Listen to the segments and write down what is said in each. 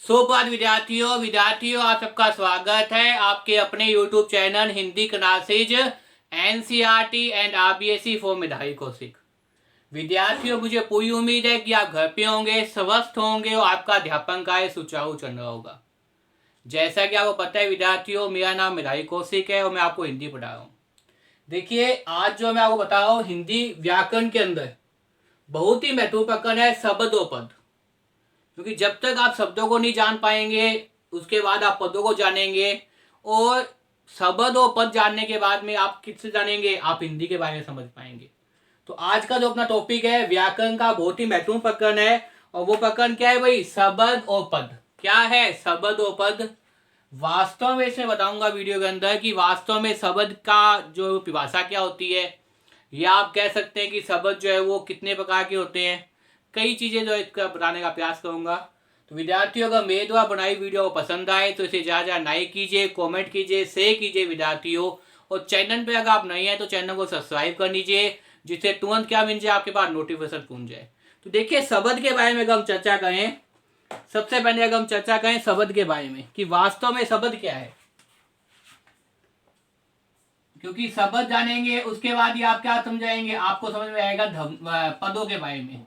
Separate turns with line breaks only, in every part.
सुप्रभात विद्यार्थियों आप सबका स्वागत है आपके अपने YouTube channel Hindi classes NCERT and RBSE for मेधावी कौशिक। विद्यार्थियों, मुझे पूरी उम्मीद है कि आप घर पे होंगे, स्वस्थ होंगे और आपका अध्यापन कार्य सुचारू चल रहा होगा। जैसा कि आपको पता है विद्यार्थियों, मेरा नाम मेधावी कौशिक है और मैं आपको हिंदी पढ़ा रहा हूँ। देखिए, आज जो मैं आपको बता रहा हूँ, हिंदी व्याकरण के अंदर बहुत ही महत्वपूर्ण प्रकरण है शब्द और पद। क्योंकि जब तक आप शब्दों को नहीं जान पाएंगे उसके बाद आप पदों को जानेंगे, और शब्द और पद जानने के बाद में आप किससे जानेंगे, आप हिंदी के बारे में समझ पाएंगे। तो आज का जो अपना टॉपिक है व्याकरण का बहुत ही महत्वपूर्ण प्रकरण है, और वो प्रकरण क्या है भाई? शब्द और पद। क्या है शब्द और पद? वास्तव में इसमें बताऊंगा वीडियो के अंदर कि वास्तव में शब्द का जो परिभाषा क्या होती है, या आप कह सकते हैं कि शब्द जो है वो कितने प्रकार के होते हैं। कई चीज़ें जो है इसका बताने का प्रयास करूंगा। तो विद्यार्थियों, अगर मेरे द्वारा बनाई वीडियो पसंद आए तो इसे ज़्यादा लाइक कीजिए, कमेंट कीजिए, शेयर कीजिए विद्यार्थियों। और चैनल पे अगर आप नए हैं तो चैनल को सब्सक्राइब कर लीजिए, जिससे तुरंत क्या मिल जाए, आपके पास नोटिफिकेशन पहुंच जाए। तो देखिए, शब्द के बारे में अगर हम चर्चा करें, सबसे पहले अगर हम चर्चा करें शब्द के बारे में कि वास्तव में शब्द क्या है, क्योंकि शब्द जानेंगे उसके बाद ही आप क्या समझाएंगे, आपको समझ में आएगा पदों के बारे में।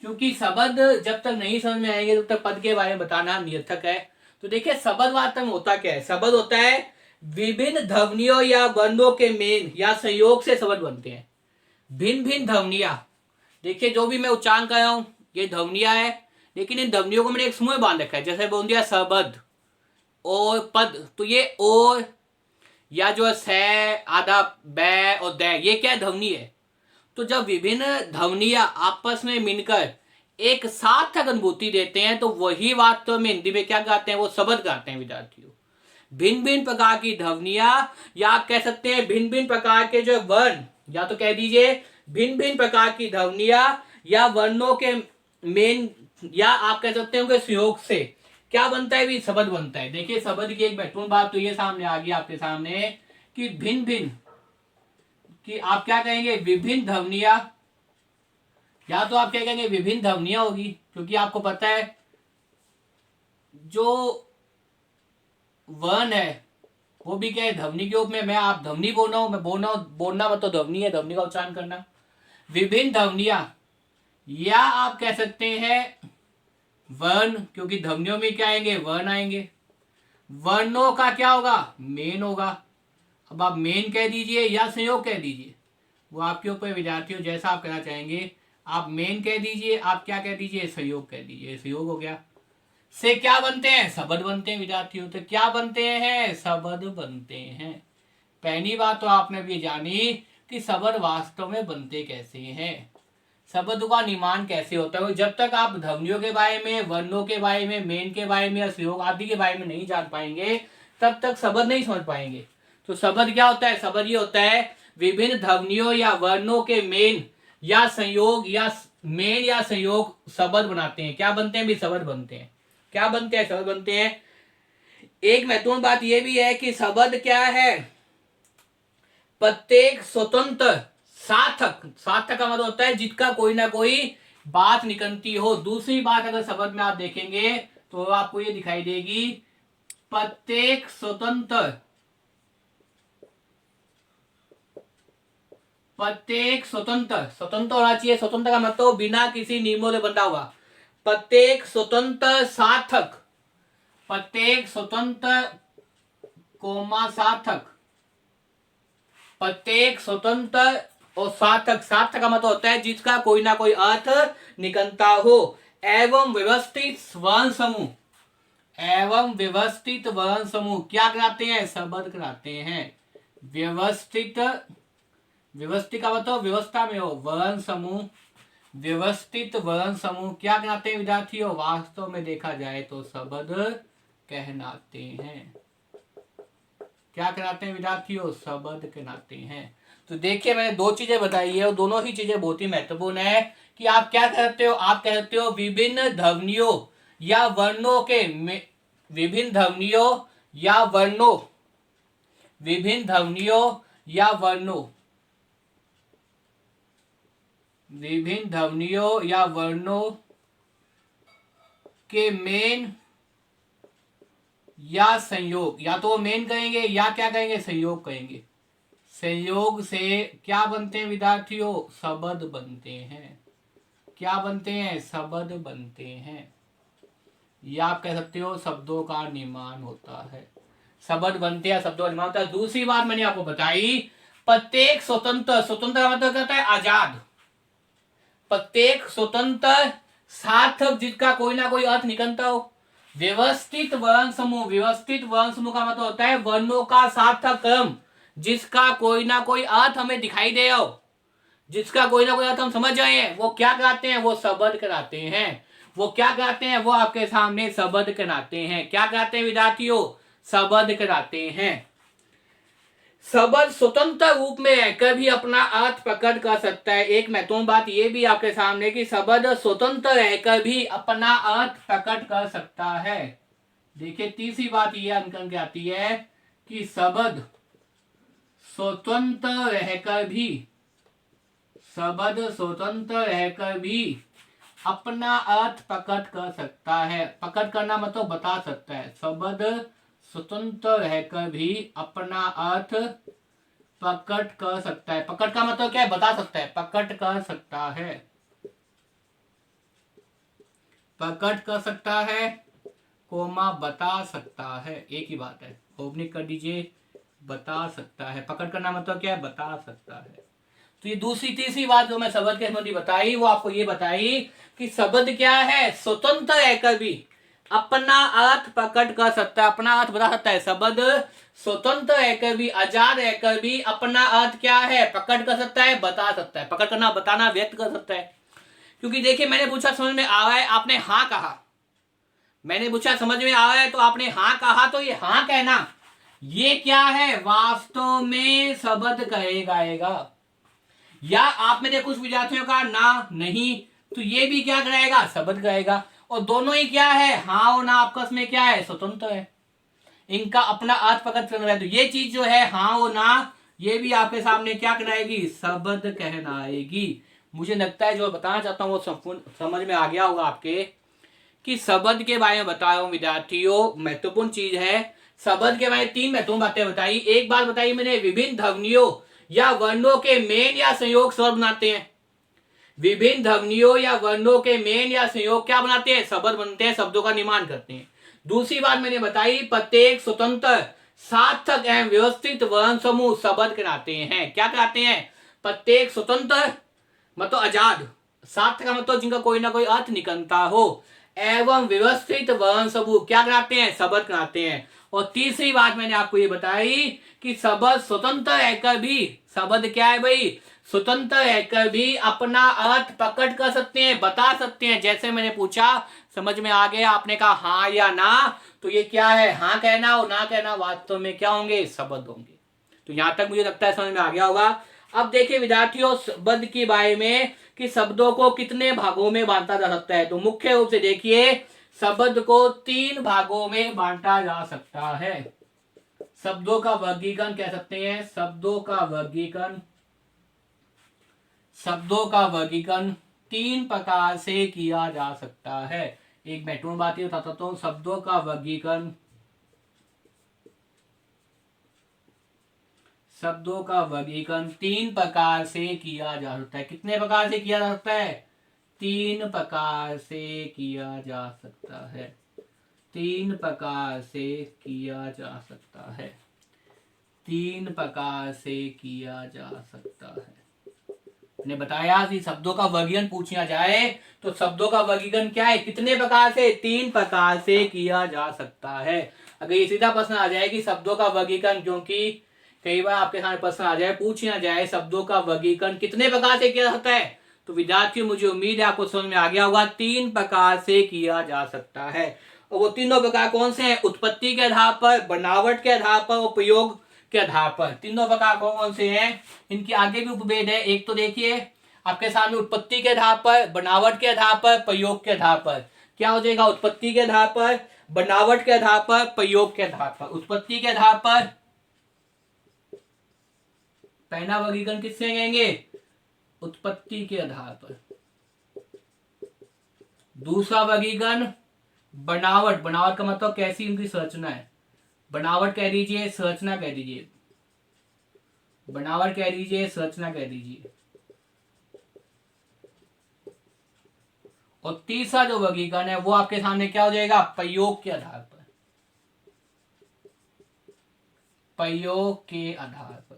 क्योंकि शब्द जब तक नहीं समझ में आएंगे तब तक पद के बारे में बताना निरर्थक है। तो देखिए, शब्द वास्तव में होता क्या है? शब्द होता है विभिन्न ध्वनियों या वर्णों के मेल या संयोग से शब्द बनते हैं। भिन्न भिन्न ध्वनियां, देखिए जो भी मैं उच्चारण कर रहा हूं ये ध्वनियां है, लेकिन इन ध्वनियों को मैंने एक समूह बांध रखा है। जैसे बोल दिया शब्द और पद, तो ये और या जो है से, आधा, बै और दै, ये क्या ध्वनि है? तो जब विभिन्न ध्वनियां आपस में मिलकर एक सार्थक अनुभूति देते हैं तो वही वास्तव में हिंदी में क्या गाते हैं, वो शब्द गाते हैं विद्यार्थियों। भिन्न भिन्न प्रकार की ध्वनियां, या आप कह सकते हैं भिन्न भिन्न प्रकार के जो वर्ण, या तो कह दीजिए भिन्न भिन्न प्रकार की ध्वनियां या वर्णों के मेन, या आप कह सकते हैं सहयोग से क्या बनता है भी? शब्द बनता है। देखिए, शब्द की एक महत्वपूर्ण बात तो ये सामने आ गई आपके सामने कि भिन्न भिन्न, कि आप क्या कहेंगे? विभिन्न ध्वनियां, या तो आप क्या कहेंगे? विभिन्न ध्वनियां होगी, क्योंकि आपको पता है जो वर्ण है वो भी क्या है? ध्वनि के रूप में। मैं आप ध्वनि बोल रहा हूं, मैं बोल रहा हूं, बोलना मतलब ध्वनि है, ध्वनि का उच्चारण करना। विभिन्न ध्वनियां, या आप कह सकते हैं वर्ण, क्योंकि ध्वनियों में क्या आएंगे? वर्ण आएंगे। वर्णों का क्या होगा? मेन होगा। अब आप मेन कह दीजिए या संयोग कह दीजिए, वो आपके ऊपर विद्यार्थियों, जैसा आप कहना चाहेंगे। आप मेन कह दीजिए, आप क्या कह दीजिए? सहयोग कह दीजिए। सहयोग हो गया। से क्या बनते हैं? शब्द बनते हैं विद्यार्थियों। तो क्या बनते हैं? शब्द बनते हैं। पहली बात तो आपने भी जानी कि शब्द वास्तव में बनते कैसे हैं, शब्द का निर्माण कैसे होता है। जब तक आप ध्वनियों के बारे में, वर्णों के बारे में, मेन के बारे में या सहयोग आदि के बारे में नहीं जान पाएंगे तब तक शब्द नहीं समझ पाएंगे। तो शब्द क्या होता है? शब्द ये होता है विभिन्न ध्वनियों या वर्णों के मेन या संयोग, या मेन या संयोग शब्द बनाते हैं। क्या बनते हैं भी? शब्द बनते हैं। क्या बनते हैं? शब्द बनते हैं। एक महत्वपूर्ण बात यह भी है कि शब्द क्या है? प्रत्येक स्वतंत्र सार्थक, सार्थक का मतलब होता है जिसका कोई ना कोई बात निकलती हो। दूसरी बात अगर शब्द में आप देखेंगे तो आपको ये दिखाई देगी, प्रत्येक स्वतंत्र, प्रत्येक स्वतंत्र, स्वतंत्र होना चाहिए। स्वतंत्र का मतलब बिना किसी नियमों से बंधा हुआ। प्रत्येक स्वतंत्र सार्थक, प्रत्येक स्वतंत्र कोमा सार्थक, प्रत्येक स्वतंत्र और सार्थक। सार्थक का मतलब होता है जिसका कोई ना कोई अर्थ निकलता हो। एवं व्यवस्थित वर्ण समूह, एवं व्यवस्थित वर्ण समूह क्या कराते हैं? शब्द कराते हैं। व्यवस्थित, व्यवस्थित का मतलब व्यवस्था में हो, वर्ण समूह, व्यवस्थित वर्ण समूह क्या कहलाते हैं विद्यार्थियों? वास्तव में देखा जाए तो शब्द कहलाते हैं। क्या कहलाते हैं विद्यार्थियों? शब्द कहलाते हैं। तो देखिए, मैंने दो चीजें बताई है और दोनों ही चीजें बहुत ही महत्वपूर्ण है। कि आप क्या कहते हो? आप कहते हो विभिन्न ध्वनियों या वर्णों के, विभिन्न ध्वनियों या वर्णों, विभिन्न ध्वनियों या वर्णों, विभिन्न ध्वनियों या वर्णों के मेन या संयोग, या तो मेन कहेंगे या क्या कहेंगे, संयोग कहेंगे। संयोग से क्या बनते हैं विद्यार्थियों, शब्द बनते हैं। क्या बनते हैं, शब्द बनते हैं। या आप कह सकते हो शब्दों का निर्माण होता है। शब्द बनते हैं, शब्दों का निर्माण होता है। दूसरी बात मैंने आपको बताई, प्रत्येक स्वतंत्र, स्वतंत्र का मतलब क्या होता है, आजाद। प्रत्येक स्वतंत्र सार्थक जिसका कोई ना कोई अर्थ निकलता हो। व्यवस्थित वर्ण समूह, व्यवस्थित वर्ण समूह का मतलब होता है वर्णों का सार्थक क्रम, जिसका कोई ना कोई अर्थ हमें दिखाई दे हो, जिसका कोई ना कोई अर्थ हम समझ जाए हैं, वो क्या कराते हैं, वो शब्द कराते हैं। वो क्या कराते हैं, वो आपके सामने शब्द कराते हैं। क्या कराते हैं विद्यार्थियों, शब्द कराते हैं। शब्द स्वतंत्र रूप में रहकर भी अपना अर्थ प्रकट कर सकता है। एक महत्वपूर्ण बात यह भी आपके सामने कि शब्द स्वतंत्र रहकर भी अपना अर्थ प्रकट कर सकता है। देखिए तीसरी बात यह अंकन की आती है कि शब्द स्वतंत्र रहकर भी, शब्द स्वतंत्र रहकर भी अपना अर्थ प्रकट कर सकता है। प्रकट करना मतलब बता सकता है। शब्द स्वतंत्र रहकर भी अपना अर्थ प्रकट कर सकता है। प्रकट का मतलब क्या है, बता सकता है, प्रकट कर सकता है। प्रकट कर सकता है कोमा बता सकता है, एक ही बात है। ओपनिंग कर दीजिए, बता सकता है। प्रकट करना मतलब क्या है, बता सकता है। तो ये दूसरी तीसरी बात जो मैं शब्द के संबंधी बताई, वो आपको ये बताई कि शब्द क्या है, स्वतंत्र रहकर भी अपना अर्थ प्रकट कर सकता है, अपना अर्थ बता सकता है। शब्द स्वतंत्र रहकर भी, आजाद रहकर भी अपना अर्थ क्या है, प्रकट कर सकता है, बता सकता है। प्रकट करना, बताना, व्यक्त कर सकता है। क्योंकि देखिए मैंने पूछा समझ में आ रहा है, आपने हाँ कहा। मैंने पूछा समझ में आ रहा है तो आपने हाँ कहा, तो ये हाँ कहना ये क्या है, वास्तव में शब्द कहेगा। या आप में कुछ विद्यार्थियों का ना नहीं, तो ये भी क्या कराएगा, शब्द कहेगा। और दोनों ही क्या है, हाँ और ना आपस में क्या है, स्वतंत्र है। इनका अपना अर्थ प्रकट करना है। तो ये चीज जो है हाँ और ना, ये भी आपके सामने क्या कराएगी, शब्द कहलाएगी। मुझे लगता है जो बताना चाहता हूँ वो संपूर्ण समझ में आ गया होगा आपके, कि शब्द के बारे में बता रहा हूं विद्यार्थियों। महत्वपूर्ण चीज है, शब्द के बारे में तीन महत्वपूर्ण बातें बताई। एक बात बताई मैंने, विभिन्न ध्वनियों या वर्णों के मेन या संयोग स्वर बनाते हैं। विभिन्न ध्वनियों या वर्णों के मेन या संयोग क्या बनाते हैं, शब्द बनते हैं, शब्दों का निर्माण करते हैं। दूसरी बात मैंने बताई, प्रत्येक स्वतंत्र सार्थक एवं व्यवस्थित वर्ण समूह शब्द कहलाते हैं। क्या कहते हैं, प्रत्येक स्वतंत्र मतलब आजाद, सार्थक का मतलब जिनका कोई ना कोई अर्थ निकलता हो, एवं व्यवस्थित वर्ण समूह क्या कराते हैं, शब्द कराते हैं। और तीसरी बात मैंने आपको ये बताई कि शब्द स्वतंत्र रहकर भी, शब्द क्या है भाई, स्वतंत्र रहकर भी अपना अर्थ प्रकट कर सकते हैं, बता सकते हैं। जैसे मैंने पूछा समझ में आ गया, आपने कहा हाँ या ना, तो ये क्या है, हाँ कहना और ना कहना वास्तव में क्या होंगे, शब्द होंगे। तो यहां तक मुझे लगता है समझ में आ गया होगा। अब देखिए विद्यार्थियों शब्द के बारे में कि शब्दों को कितने भागों में बांटा जा सकता है। तो मुख्य रूप से देखिए शब्द को तीन भागों में बांटा जा सकता है। शब्दों का वर्गीकरण कह सकते हैं, शब्दों का वर्गीकरण, शब्दों का वर्गीकरण तीन प्रकार से किया जा सकता है। एक महत्वपूर्ण बात ये बताता हूं, शब्दों का वर्गीकरण, शब्दों का वर्गीकरण तीन प्रकार से किया जा सकता है। कितने प्रकार से किया जा सकता है, तीन प्रकार से किया जा सकता है। तीन प्रकार से किया जा सकता है। तीन प्रकार से किया जा सकता है। मैंने बताया कि शब्दों का वर्गीकरण पूछा जाए तो शब्दों का वर्गीकरण क्या है, कितने प्रकार से, तीन प्रकार से किया जा सकता है। अगर ये सीधा प्रश्न आ जाए कि शब्दों का वर्गीकरण, क्योंकि कई बार आपके सामने प्रश्न आ जाए, पूछना जाए शब्दों का वर्गीकरण कितने प्रकार से किया जा सकता है, तो विद्यार्थियों मुझे उम्मीद है आपको समझ में आ गया होगा, तीन प्रकार से किया जा सकता है। और वो तीनों प्रकार कौन से हैं, उत्पत्ति के आधार पर, बनावट के आधार पर, उपयोग के आधार पर। तीनों प्रकार कौन से हैं, इनके आगे भी उपभेद है। एक तो देखिए आपके सामने उत्पत्ति के आधार पर, बनावट के आधार पर, प्रयोग के आधार पर। क्या हो जाएगा, उत्पत्ति के आधार पर, बनावट के आधार पर, प्रयोग के आधार पर। उत्पत्ति के आधार पर पहला वर्गीकरण किससे कहेंगे, उत्पत्ति के आधार पर। दूसरा वर्गीकरण बनावट, बनावट का मतलब कैसी इनकी संरचना है, बनावट कह दीजिए, संरचना कह दीजिए, बनावट कह दीजिए, संरचना कह दीजिए। और तीसरा जो वर्गीकरण है वो आपके सामने क्या हो जाएगा, प्रयोग के आधार पर, प्रयोग के आधार पर।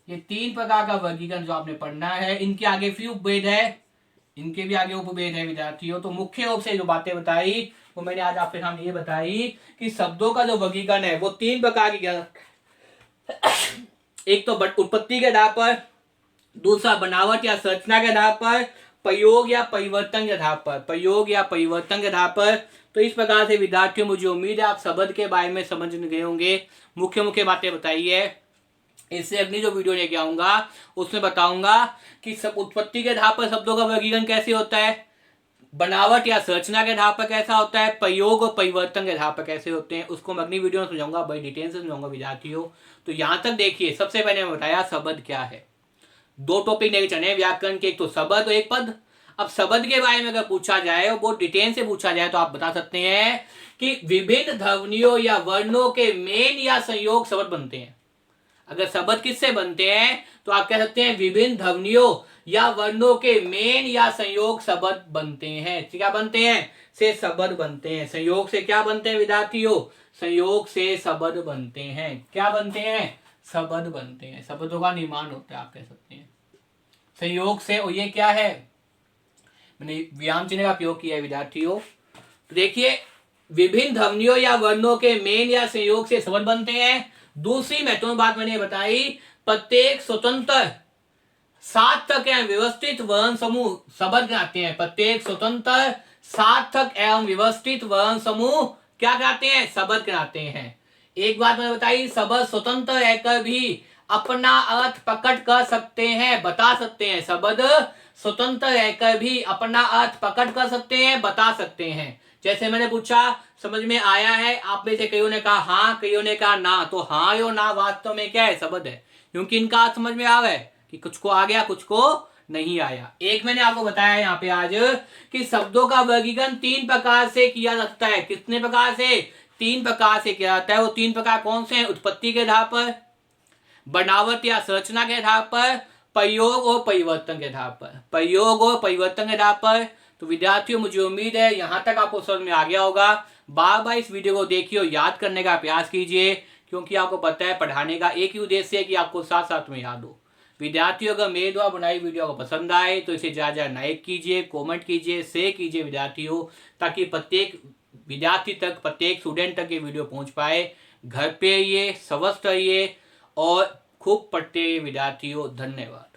ये 3 प्रकार का वर्गीकरण जो आपने पढ़ना है। इनके आगे भी उपभेद है, इनके भी आगे उपभेद है विद्यार्थियों। तो मुख्य रूप से जो बातें बताई वो मैंने आज आपके सामने ये बताई कि शब्दों का जो वर्गीकरण है वो 3 प्रकार की, एक तो उत्पत्ति के आधार पर, दूसरा बनावट या संरचना के आधार पर, प्रयोग या परिवर्तन के आधार पर, प्रयोग या परिवर्तन के आधार पर। तो इस प्रकार से विद्यार्थियों मुझे उम्मीद है आप शब्द के बारे में समझ गए होंगे, मुख्य मुख्य बातें बताई है। इससे अगली जो वीडियो लेके आऊंगा उसमें बताऊंगा कि सब उत्पत्ति के आधार पर शब्दों का वर्गीकरण कैसे होता है, बनावट या संरचना के आधार पर कैसा होता है, प्रयोग और परिवर्तन के आधार पर कैसे होते हैं, उसको मैं अगली वीडियो में समझाऊंगा, बड़ी डिटेल से समझाऊंगा विद्यार्थियों। तो यहां तक देखिए, सबसे पहले मैं बताया शब्द क्या है। 2 टॉपिक लेके चले व्याकरण के, एक तो शब्द और एक पद। अब शब्द के बारे में अगर पूछा जाए और बहुत डिटेल से पूछा जाए तो आप बता सकते हैं कि विभिन्न ध्वनियों या वर्णों के मेल या संयोग शब्द बनते हैं। अगर शब्द किससे बनते हैं तो आप कह सकते हैं विभिन्न ध्वनियों या वर्णों के मेल या संयोग शब्द बनते हैं। क्या बनते हैं, से शब्द बनते हैं। संयोग से क्या बनते हैं विद्यार्थियों, संयोग से शब्द बनते हैं। क्या बनते हैं, शब्द बनते हैं, शब्दों का निर्माण होता है, आप कह सकते हैं संयोग से। और ये क्या है, मैंने विराम चिन्ह का प्रयोग किया है विद्यार्थियों। तो देखिए, विभिन्न ध्वनियों या वर्णों के मेल या संयोग से शब्द बनते हैं। दूसरी महत्वपूर्ण बात मैंने बताई, प्रत्येक स्वतंत्र सार्थक एवं व्यवस्थित वर्ण समूह शब्द कहते हैं। प्रत्येक स्वतंत्र सार्थक एवं व्यवस्थित वर्ण समूह क्या कहते हैं, शब्द कहते हैं। एक बात मैंने बताई, शब्द स्वतंत्र रहकर भी अपना अर्थ प्रकट कर सकते हैं, बता सकते हैं। शब्द स्वतंत्र रहकर भी अपना अर्थ प्रकट कर सकते हैं, बता सकते हैं। जैसे मैंने पूछा समझ में आया है, आप में से कईयों ने कहा हाँ, कईयों ने कहा ना। तो हाँ या ना वास्तव में क्या है, शब्द है, क्योंकि इनका अर्थ समझ में आ रहा है कि कुछ को आ गया कुछ को नहीं आया। एक मैंने आपको बताया यहाँ पे आज कि शब्दों का वर्गीकरण 3 प्रकार से किया जाता है। कितने प्रकार से, 3 प्रकार से किया जाता है। वो 3 प्रकार कौन से हैं, उत्पत्ति के आधार पर, बनावट या संरचना के आधार पर, प्रयोग और परिवर्तन के आधार पर, प्रयोग और परिवर्तन के आधार पर। तो विद्यार्थियों मुझे उम्मीद है यहां तक आपको समझ में आ गया होगा। बार बार इस वीडियो को देखिए और याद करने का प्रयास कीजिए, क्योंकि आपको पता है पढ़ाने का एक ही उद्देश्य है कि आपको साथ साथ में याद हो। विद्यार्थियों अगर मेरे द्वारा बनाई वीडियो को पसंद आए तो इसे ज़्यादा ज़्यादा लाइक कीजिए, कमेंट कीजिए, शेयर कीजिए विद्यार्थियों, ताकि प्रत्येक विद्यार्थी तक, प्रत्येक स्टूडेंट तक ये वीडियो पहुंच पाए। घर पे रहिए, स्वस्थ रहिए और खूब पढ़ते विद्यार्थियों। धन्यवाद।